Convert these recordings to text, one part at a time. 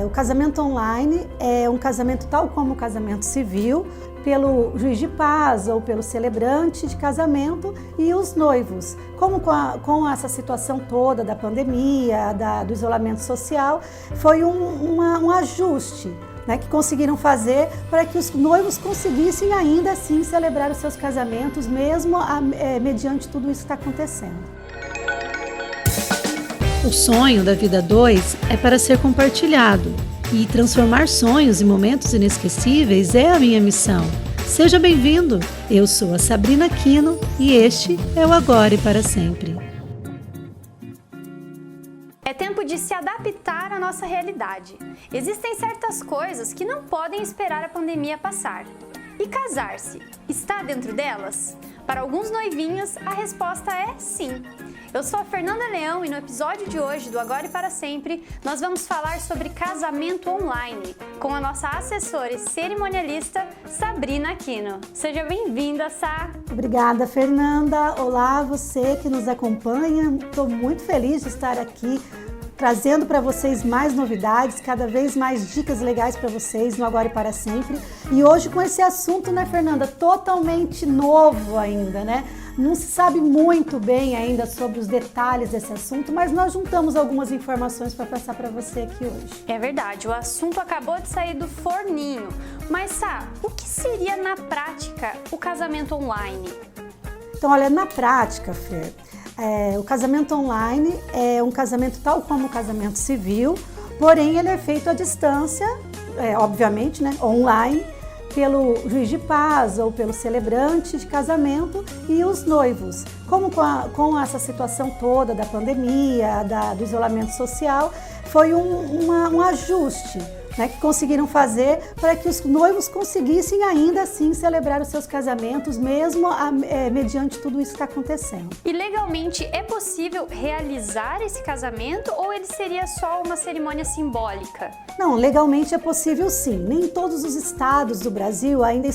O casamento online é um casamento tal como o casamento civil, pelo juiz de paz ou pelo celebrante de casamento e os noivos. Como com essa situação toda da pandemia, do isolamento social, foi um ajuste, né, que conseguiram fazer para que os noivos conseguissem ainda assim celebrar os seus casamentos, mesmo mediante tudo isso que está acontecendo. O sonho da vida 2 é para ser compartilhado, e transformar sonhos em momentos inesquecíveis é a minha missão. Seja bem-vindo! Eu sou a Sabrina Aquino e este é o Agora e para Sempre. É tempo de se adaptar à nossa realidade. Existem certas coisas que não podem esperar a pandemia passar. E casar-se está dentro delas? Para alguns noivinhos, a resposta é sim. Eu sou a Fernanda Leão e no episódio de hoje do Agora e para Sempre, nós vamos falar sobre casamento online com a nossa assessora e cerimonialista Sabrina Aquino. Seja bem-vinda, Sá! Obrigada, Fernanda! Olá, você que nos acompanha. Estou muito feliz de estar aqui trazendo para vocês mais novidades, cada vez mais dicas legais para vocês no Agora e para Sempre. E hoje com esse assunto, né, Fernanda, totalmente novo ainda, né? Não se sabe muito bem ainda sobre os detalhes desse assunto, mas nós juntamos algumas informações para passar para você aqui hoje. É verdade, o assunto acabou de sair do forninho. Mas, Sá, o que seria na prática o casamento online? Então, olha, na prática, Fer, o casamento online é um casamento tal como o casamento civil, porém ele é feito à distância, obviamente, né, online, pelo juiz de paz ou pelo celebrante de casamento e os noivos. Como com essa situação toda da pandemia, do isolamento social, foi um ajuste, né, que conseguiram fazer para que os noivos conseguissem ainda assim celebrar os seus casamentos, mesmo mediante tudo isso que está acontecendo. E legalmente é possível realizar esse casamento ou ele seria só uma cerimônia simbólica? Não, legalmente é possível sim. Nem todos os estados do Brasil ainda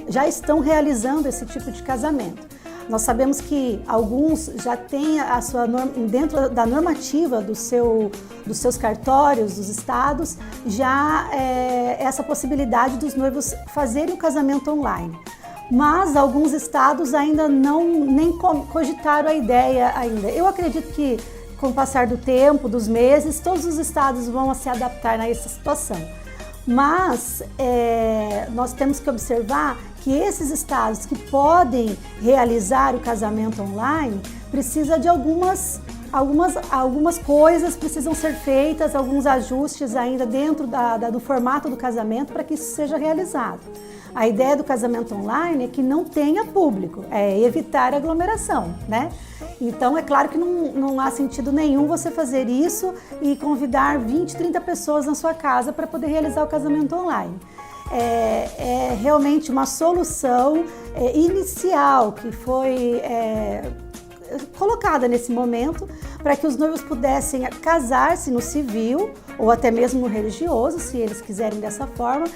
já estão realizando esse tipo de casamento. Nós sabemos que alguns já têm dentro da normativa dos seus cartórios, dos estados, já essa possibilidade dos noivos fazerem o casamento online. Mas alguns estados ainda nem cogitaram a ideia ainda. Eu acredito que com o passar do tempo, dos meses, todos os estados vão se adaptar a essa situação. Mas nós temos que observar que esses estados que podem realizar o casamento online precisa de algumas coisas precisam ser feitas, alguns ajustes ainda dentro do formato do casamento para que isso seja realizado. A ideia do casamento online é que não tenha público, é evitar aglomeração, né? Então é claro que não há sentido nenhum você fazer isso e convidar 20, 30 pessoas na sua casa para poder realizar o casamento online. É realmente uma solução inicial que foi colocada nesse momento para que os noivos pudessem casar-se no civil ou até mesmo no religioso, se eles quiserem dessa forma,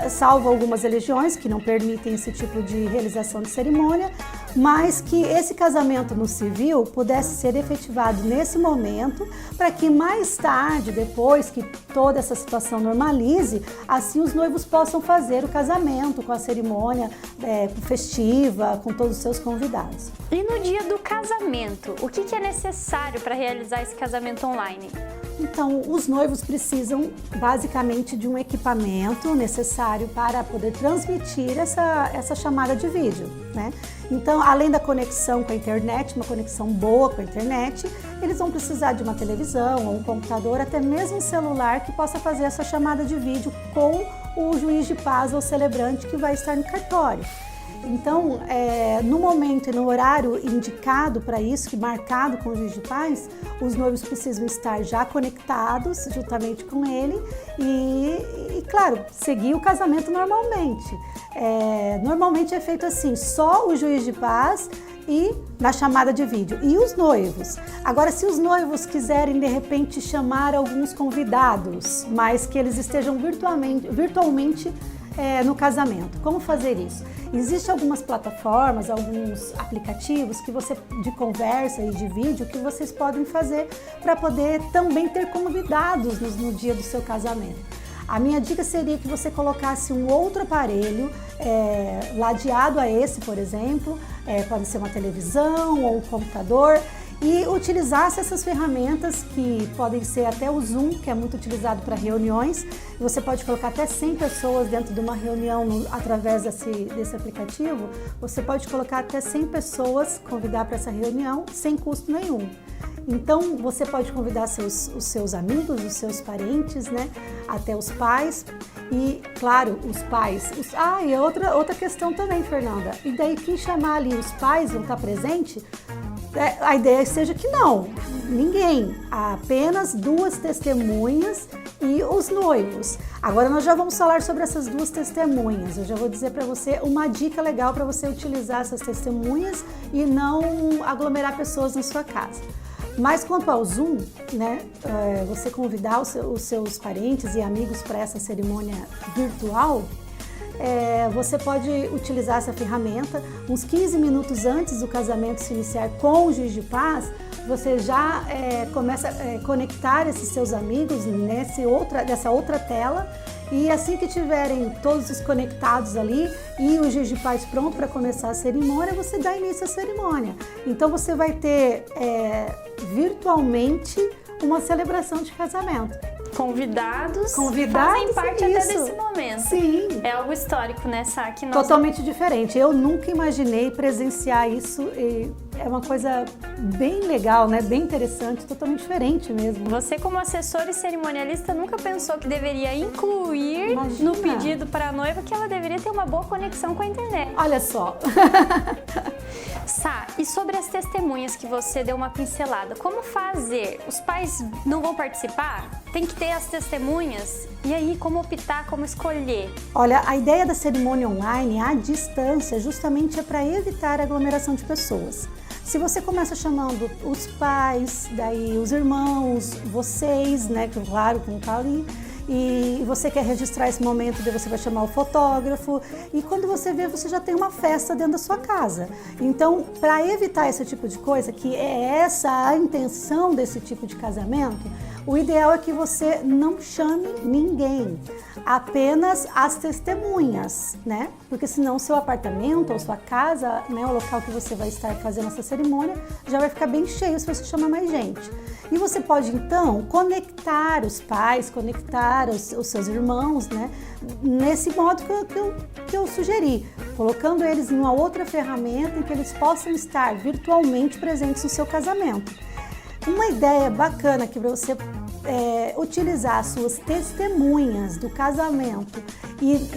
salvo algumas religiões que não permitem esse tipo de realização de cerimônia, mas que esse casamento no civil pudesse ser efetivado nesse momento para que mais tarde, depois que toda essa situação normalize, assim os noivos possam fazer o casamento com a cerimônia festiva, com todos os seus convidados. E no dia do casamento, o que é necessário para realizar esse casamento online? Então, os noivos precisam basicamente de um equipamento necessário para poder transmitir essa chamada de vídeo, né? Então, além da conexão com a internet, uma conexão boa com a internet, eles vão precisar de uma televisão ou um computador, até mesmo um celular que possa fazer essa chamada de vídeo com o juiz de paz ou celebrante que vai estar no cartório. Então, no momento e no horário indicado para isso, marcado com o juiz de paz, os noivos precisam estar já conectados juntamente com ele e claro, seguir o casamento normalmente. Normalmente é feito assim, só o juiz de paz e na chamada de vídeo. E os noivos? Agora, se os noivos quiserem, de repente, chamar alguns convidados, mas que eles estejam virtualmente no casamento. Como fazer isso? Existem algumas plataformas, alguns aplicativos de conversa e de vídeo que vocês podem fazer para poder também ter convidados no dia do seu casamento. A minha dica seria que você colocasse um outro aparelho ladeado a esse, por exemplo, pode ser uma televisão ou um computador, e utilizasse essas ferramentas que podem ser até o Zoom, que é muito utilizado para reuniões. Você pode colocar até 100 pessoas dentro de uma reunião através desse aplicativo. Você pode colocar até 100 pessoas, convidar para essa reunião sem custo nenhum. Então, você pode convidar os seus amigos, os seus parentes, né? Até os pais. E, claro, os pais. E outra questão também, Fernanda. E daí, quem chamar ali os pais vão estar presentes? A ideia seja que não, ninguém, apenas 2 testemunhas e os noivos. Agora nós já vamos falar sobre essas 2 testemunhas. Eu já vou dizer para você uma dica legal para você utilizar essas testemunhas e não aglomerar pessoas na sua casa. Mas quanto ao Zoom, né, você convidar os seus parentes e amigos para essa cerimônia virtual, você pode utilizar essa ferramenta uns 15 minutos antes do casamento se iniciar com o juiz de paz. Você já começa a conectar esses seus amigos nessa outra tela, e assim que tiverem todos os conectados ali e o juiz de paz pronto para começar a cerimônia, você dá início à cerimônia. Então você vai ter virtualmente uma celebração de casamento. Convidados fazem parte até desse momento. Sim. É algo histórico, né, Sá? Totalmente diferente. Eu nunca imaginei presenciar isso, e é uma coisa bem legal, né? Bem interessante, totalmente diferente mesmo. Você, como assessor e cerimonialista, nunca pensou que deveria incluir no pedido para a noiva que ela deveria ter uma boa conexão com a internet? Olha só. Sá, e sobre as testemunhas que você deu uma pincelada, como fazer? Os pais não vão participar? Tem que ter as testemunhas? E aí, como optar, como escolher? Olha, a ideia da cerimônia online à distância justamente é para evitar a aglomeração de pessoas. Se você começa chamando os pais, daí os irmãos, vocês, né, claro, como tá ali, e você quer registrar esse momento, daí você vai chamar o fotógrafo, e quando você vê, você já tem uma festa dentro da sua casa. Então, para evitar esse tipo de coisa, que é essa a intenção desse tipo de casamento, o ideal é que você não chame ninguém, apenas as testemunhas, né? Porque senão seu apartamento ou sua casa, né, o local que você vai estar fazendo essa cerimônia, já vai ficar bem cheio se você chamar mais gente. E você pode, então, conectar os pais, conectar os seus irmãos, né? Nesse modo que eu sugeri, colocando eles em uma outra ferramenta em que eles possam estar virtualmente presentes no seu casamento. Uma ideia bacana que você utilizar as suas testemunhas do casamento e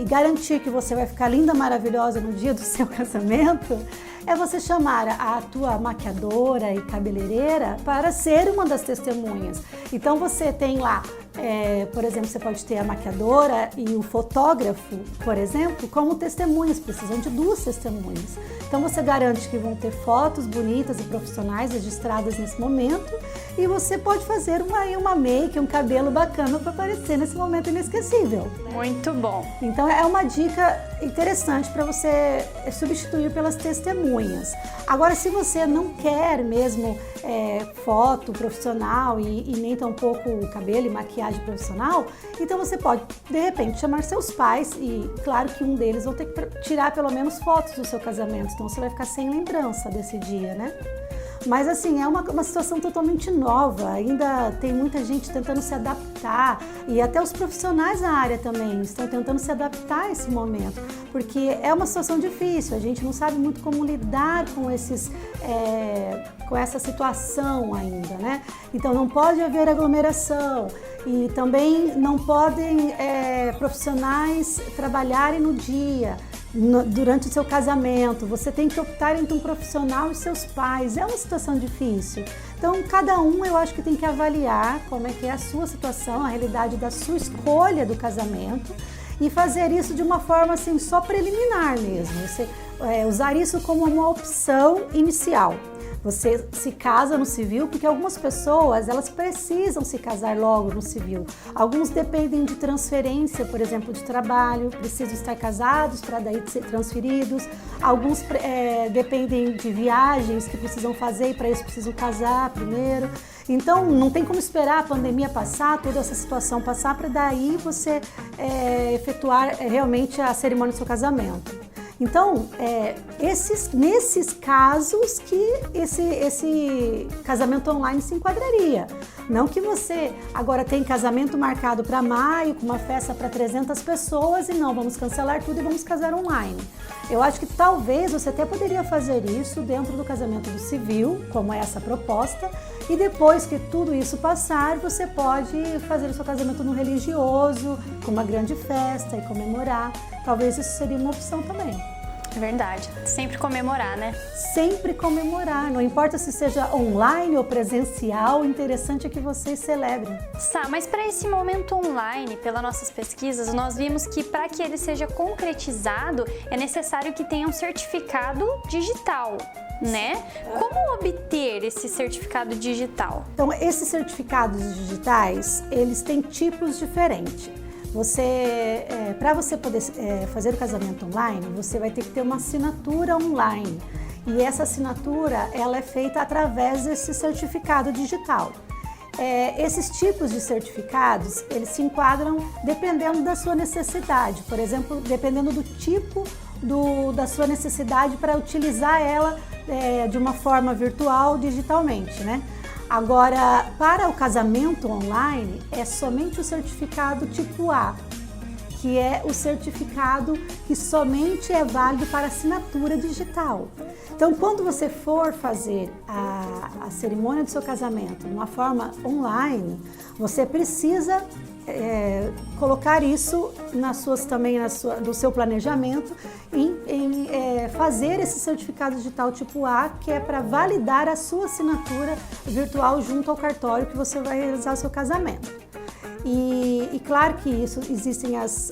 garantir que você vai ficar linda, maravilhosa no dia do seu casamento, é você chamar a tua maquiadora e cabeleireira para ser uma das testemunhas. Então você tem lá, por exemplo, você pode ter a maquiadora e o fotógrafo, por exemplo, como testemunhas, precisam de 2 testemunhas. Então você garante que vão ter fotos bonitas e profissionais registradas nesse momento, e você pode fazer uma make, um cabelo bacana para aparecer nesse momento inesquecível. Muito bom! Então é uma dica interessante para você substituir pelas testemunhas. Agora, se você não quer mesmo foto profissional e nem tampouco cabelo e maquiagem profissional, então você pode, de repente, chamar seus pais, e claro que um deles vai ter que tirar pelo menos fotos do seu casamento, então você vai ficar sem lembrança desse dia, né? Mas assim, é uma situação totalmente nova, ainda tem muita gente tentando se adaptar, e até os profissionais na área também estão tentando se adaptar a esse momento, porque é uma situação difícil, a gente não sabe muito como lidar com com essa situação ainda, né? Então não pode haver aglomeração, e também não podem profissionais trabalharem no dia, durante o seu casamento. Você tem que optar entre um profissional e seus pais. É uma situação difícil. Então, cada um, eu acho que tem que avaliar como é que é a sua situação, a realidade da sua escolha do casamento, e fazer isso de uma forma assim, só preliminar mesmo. Você usar isso como uma opção inicial. Você se casa no civil porque algumas pessoas, elas precisam se casar logo no civil. Alguns dependem de transferência, por exemplo, de trabalho, precisam estar casados para daí ser transferidos. Alguns dependem de viagens que precisam fazer e para isso precisam casar primeiro. Então, não tem como esperar a pandemia passar, toda essa situação passar, para daí você efetuar realmente a cerimônia do seu casamento. Então, nesses casos que esse casamento online se enquadraria. Não que você agora tem casamento marcado para maio, com uma festa para 300 pessoas e não, vamos cancelar tudo e vamos casar online. Eu acho que talvez você até poderia fazer isso dentro do casamento do civil, como é essa proposta, e depois que tudo isso passar, você pode fazer o seu casamento no religioso, com uma grande festa e comemorar. Talvez isso seria uma opção também. É verdade. Sempre comemorar, né? Sempre comemorar. Não importa se seja online ou presencial, o interessante é que vocês celebrem. Mas para esse momento online, pelas nossas pesquisas, nós vimos que para que ele seja concretizado, é necessário que tenha um certificado digital, né? Como obter esse certificado digital? Então, esses certificados digitais, eles têm tipos diferentes. Para você poder fazer o casamento online, você vai ter que ter uma assinatura online. E essa assinatura, ela é feita através desse certificado digital. Esses tipos de certificados, eles se enquadram dependendo da sua necessidade. Por exemplo, dependendo do tipo da sua necessidade para utilizar ela de uma forma virtual, digitalmente, né? Agora, para o casamento online, é somente o certificado tipo A, que é o certificado que somente é válido para assinatura digital. Então, quando você for fazer a cerimônia do seu casamento de uma forma online, você precisa colocar isso do seu planejamento em fazer esse certificado digital tipo A, que é para validar a sua assinatura virtual junto ao cartório que você vai realizar o seu casamento. E claro que existem as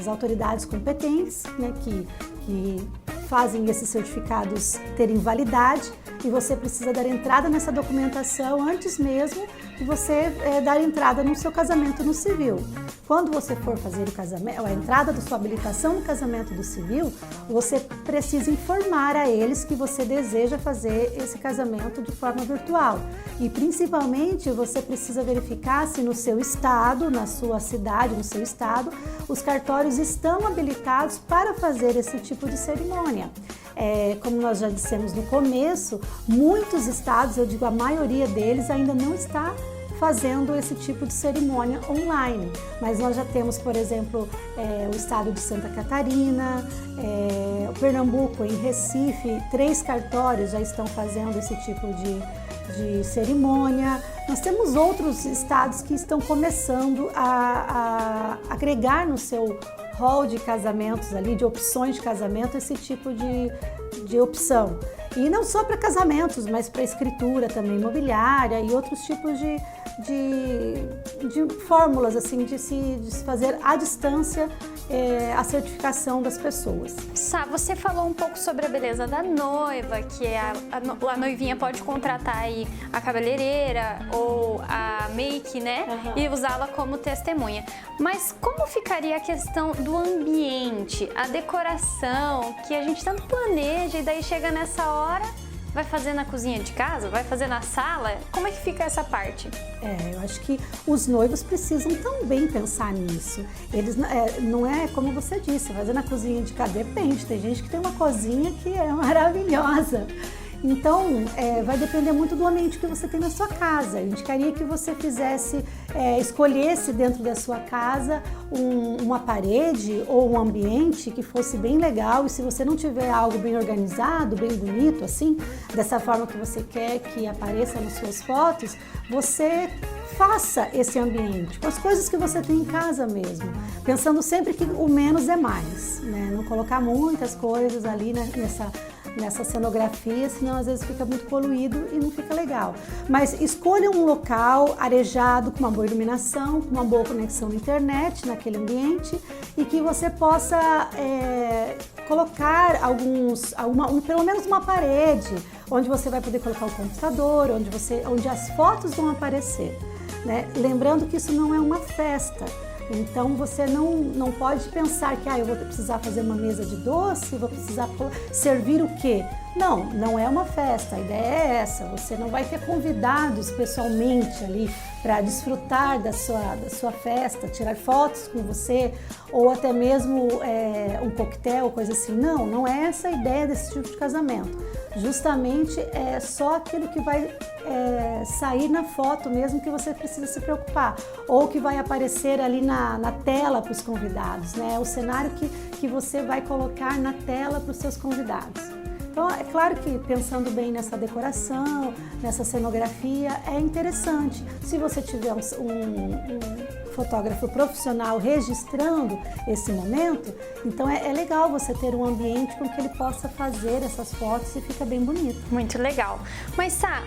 autoridades competentes, né, que fazem esses certificados terem validade, e você precisa dar entrada nessa documentação antes mesmo de você dar entrada no seu casamento no civil. Quando você for fazer a entrada da sua habilitação no casamento do civil, você precisa informar a eles que você deseja fazer esse casamento de forma virtual. E principalmente você precisa verificar se no seu estado, na sua cidade, no seu estado, os cartórios estão habilitados para fazer esse tipo de cerimônia. Como nós já dissemos no começo, muitos estados, eu digo a maioria deles, ainda não está fazendo esse tipo de cerimônia online. Mas nós já temos, por exemplo, o estado de Santa Catarina, o Pernambuco, em Recife, 3 cartórios já estão fazendo esse tipo de cerimônia. Nós temos outros estados que estão começando a agregar no seu hall de casamentos ali, de opções de casamento, esse tipo de opção. E não só para casamentos, mas para escritura também imobiliária e outros tipos de fórmulas assim, de se fazer à distância a certificação das pessoas. Sá, você falou um pouco sobre a beleza da noiva, que a noivinha pode contratar aí a cabeleireira ou a make, né? Uhum. E usá-la como testemunha. Mas como ficaria a questão do ambiente, a decoração, que a gente tanto planeja e daí chega nessa hora, vai fazer na cozinha de casa? Vai fazer na sala? Como é que fica essa parte? Eu acho que os noivos precisam também pensar nisso. Eles não é como você disse, fazer na cozinha de casa. Depende, tem gente que tem uma cozinha que é maravilhosa. Então, vai depender muito do ambiente que você tem na sua casa. Eu indicaria que você escolhesse dentro da sua casa uma parede ou um ambiente que fosse bem legal. E se você não tiver algo bem organizado, bem bonito, assim, dessa forma que você quer que apareça nas suas fotos, você faça esse ambiente com as coisas que você tem em casa mesmo. Pensando sempre que o menos é mais, né? Não colocar muitas coisas ali nessa cenografia, senão às vezes fica muito poluído e não fica legal. Mas escolha um local arejado, com uma boa iluminação, com uma boa conexão na internet, naquele ambiente, e que você possa colocar pelo menos uma parede, onde você vai poder colocar o computador, onde as fotos vão aparecer, né? Lembrando que isso não é uma festa. Então você não pode pensar que eu vou precisar fazer uma mesa de doce, vou precisar servir o quê? Não é uma festa, a ideia é essa, você não vai ter convidados pessoalmente ali para desfrutar da sua festa, tirar fotos com você ou até mesmo um coquetel, coisa assim. Não é essa a ideia desse tipo de casamento. Justamente é só aquilo que vai sair na foto mesmo que você precisa se preocupar, ou que vai aparecer ali na tela para os convidados, né? O cenário que você vai colocar na tela para os seus convidados. Então, é claro que pensando bem nessa decoração, nessa cenografia, é interessante. Se você tiver um fotógrafo profissional registrando esse momento, então é legal você ter um ambiente com que ele possa fazer essas fotos e fica bem bonito. Muito legal. Mas, Sá,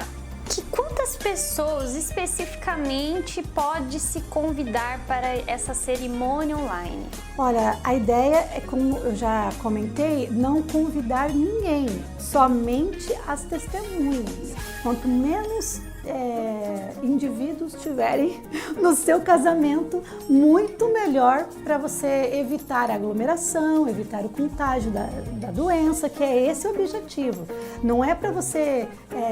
quantas pessoas especificamente pode se convidar para essa cerimônia online? Olha, a ideia é, como eu já comentei, não convidar ninguém, somente as testemunhas. Quanto menos indivíduos tiverem no seu casamento, muito melhor para você evitar a aglomeração, evitar o contágio da doença, que é esse o objetivo. Não é para você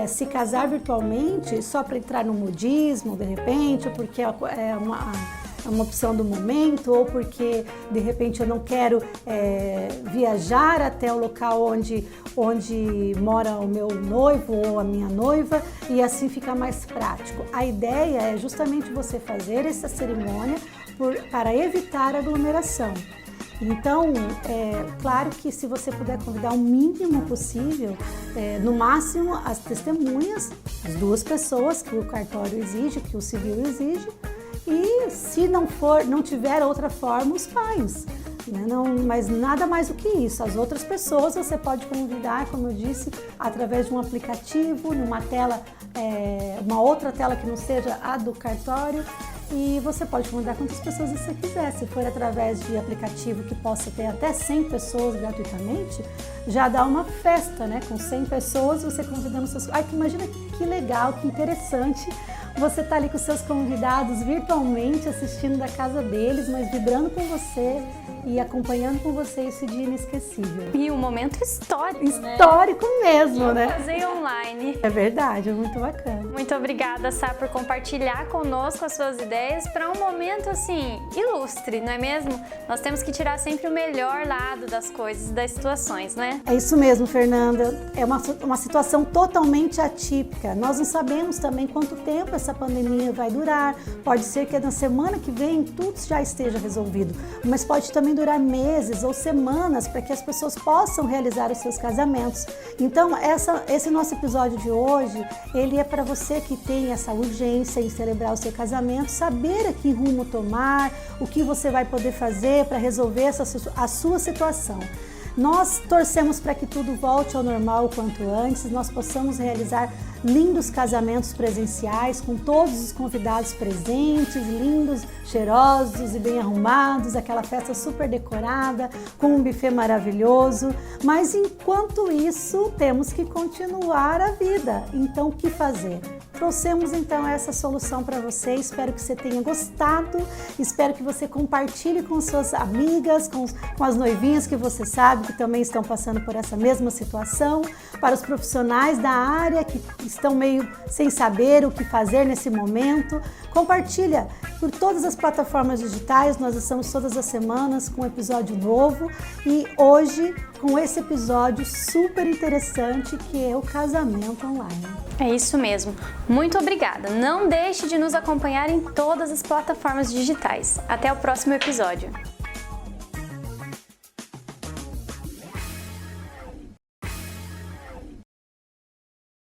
se casar virtualmente só para entrar no modismo, de repente, ou porque é uma opção do momento, ou porque de repente eu não quero viajar até o local onde mora o meu noivo ou a minha noiva, e assim fica mais prático. A ideia é justamente você fazer essa cerimônia para evitar a aglomeração. Então, claro que se você puder convidar o mínimo possível, no máximo as testemunhas, as duas pessoas que o cartório exige, que o civil exige, e se não tiver outra forma, os pais, né? Mas nada mais do que isso. As outras pessoas você pode convidar, como eu disse, através de um aplicativo, numa tela, uma outra tela que não seja a do cartório, e você pode convidar quantas pessoas você quiser. Se for através de aplicativo que possa ter até 100 pessoas gratuitamente, já dá uma festa, né? Com 100 pessoas, você convidando seus... Imagina que legal, que interessante. Você está ali com seus convidados virtualmente, assistindo da casa deles, mas vibrando com você e acompanhando com você esse dia inesquecível. E um momento histórico, Histórico mesmo, né? Fazer online. É verdade, é muito bacana. Muito obrigada, Sá, por compartilhar conosco as suas ideias para um momento, assim, ilustre, não é mesmo? Nós temos que tirar sempre o melhor lado das coisas, das situações, né? É isso mesmo, Fernanda. É uma situação totalmente atípica. Nós não sabemos também quanto tempo essa pandemia vai durar. Pode ser que na semana que vem tudo já esteja resolvido, mas pode também durar meses ou semanas para que as pessoas possam realizar os seus casamentos. Então, esse nosso episódio de hoje, ele é para você que tem essa urgência em celebrar o seu casamento, saber a que rumo tomar, o que você vai poder fazer para resolver a sua situação. Nós torcemos para que tudo volte ao normal o quanto antes, nós possamos realizar lindos casamentos presenciais com todos os convidados presentes, lindos, cheirosos e bem arrumados, aquela festa super decorada, com um buffet maravilhoso. Mas enquanto isso, temos que continuar a vida. Então, o que fazer? Trouxemos então essa solução para você, espero que você tenha gostado, espero que você compartilhe com suas amigas, com as noivinhas que você sabe que também estão passando por essa mesma situação, para os profissionais da área que estão meio sem saber o que fazer nesse momento. Compartilha por todas as plataformas digitais, nós estamos todas as semanas com um episódio novo e hoje com esse episódio super interessante que é o casamento online. É isso mesmo. Muito obrigada. Não deixe de nos acompanhar em todas as plataformas digitais. Até o próximo episódio.